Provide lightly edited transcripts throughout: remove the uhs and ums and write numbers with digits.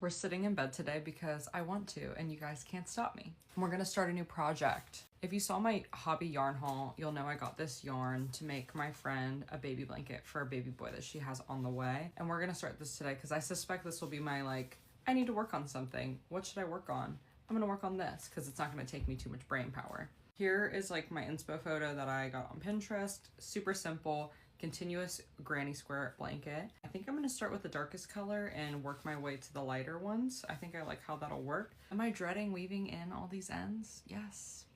We're sitting in bed today because I want to, and you guys can't stop me. And we're gonna start a new project. If you saw my hobby yarn haul, you'll know I got this yarn to make my friend a baby blanket for a baby boy that she has on the way. And we're gonna start this today because I suspect this will be my I need to work on something. What should I work on? I'm gonna work on this because it's not gonna take me too much brain power. Here is my inspo photo that I got on Pinterest. Super simple, continuous granny square blanket. I think I'm gonna start with the darkest color and work my way to the lighter ones. I think I like how that'll work. Am I dreading weaving in all these ends? Yes,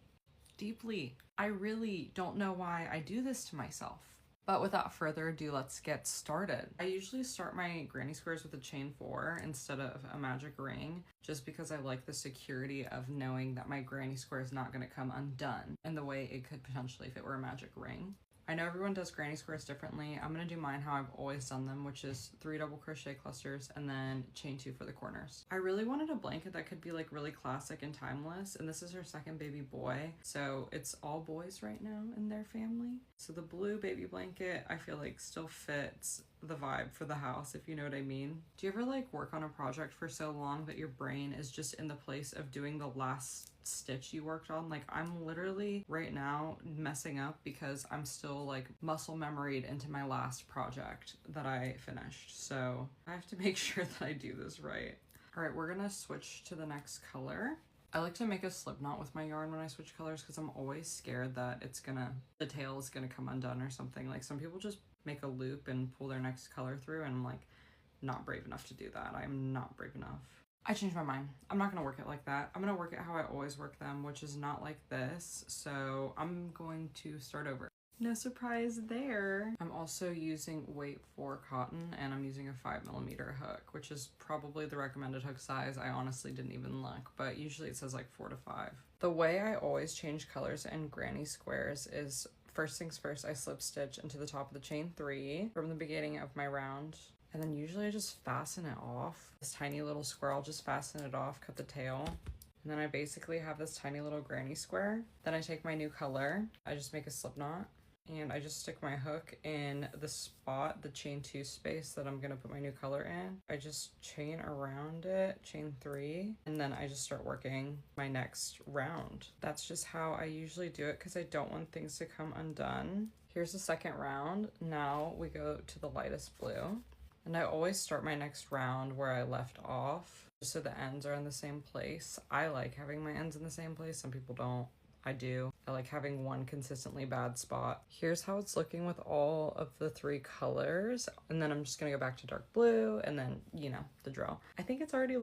deeply. I really don't know why I do this to myself. But without further ado, let's get started. I usually start my granny squares with a chain 4 instead of a magic ring, just because I like the security of knowing that my granny square is not gonna come undone in the way it could potentially if it were a magic ring. I know everyone does granny squares differently. I'm gonna do mine how I've always done them, which is 3 double crochet clusters and then chain 2 for the corners. I really wanted a blanket that could be really classic and timeless, and this is her second baby boy, so it's all boys right now in their family. So the blue baby blanket I feel still fits the vibe for the house, if you know what I mean. Do you ever work on a project for so long that your brain is just in the place of doing the last stitch you worked on? I'm literally right now messing up because I'm still muscle memoried into my last project that I finished. So I have to make sure that I do this right. All right, we're gonna switch to the next color. I like to make a slip knot with my yarn when I switch colors because I'm always scared that the tail is gonna come undone or something. Some people just make a loop and pull their next color through, and I'm not brave enough to do that. I'm not brave enough. I changed my mind. I'm not gonna work it like that. I'm gonna work it how I always work them, which is not like this. So I'm going to start over. No surprise there. I'm also using weight 4 cotton, and I'm using a 5mm hook, which is probably the recommended hook size. I honestly didn't even look, but usually it says 4 to 5. The way I always change colors in granny squares is first things first, I slip stitch into the top of the chain 3 from the beginning of my round. And then usually I just fasten it off. This tiny little square, I'll just fasten it off, cut the tail. And then I basically have this tiny little granny square. Then I take my new color, I just make a slip knot, and I just stick my hook in the spot, the chain 2 space that I'm gonna put my new color in. I just chain around it, chain 3, and then I just start working my next round. That's just how I usually do it because I don't want things to come undone. Here's the second round. Now we go to the lightest blue. And I always start my next round where I left off, just so the ends are in the same place. I like having my ends in the same place. Some people don't. I do. I like having one consistently bad spot. Here's how it's looking with all of the 3 colors. And then I'm just gonna go back to dark blue and then, the drill. I think it's already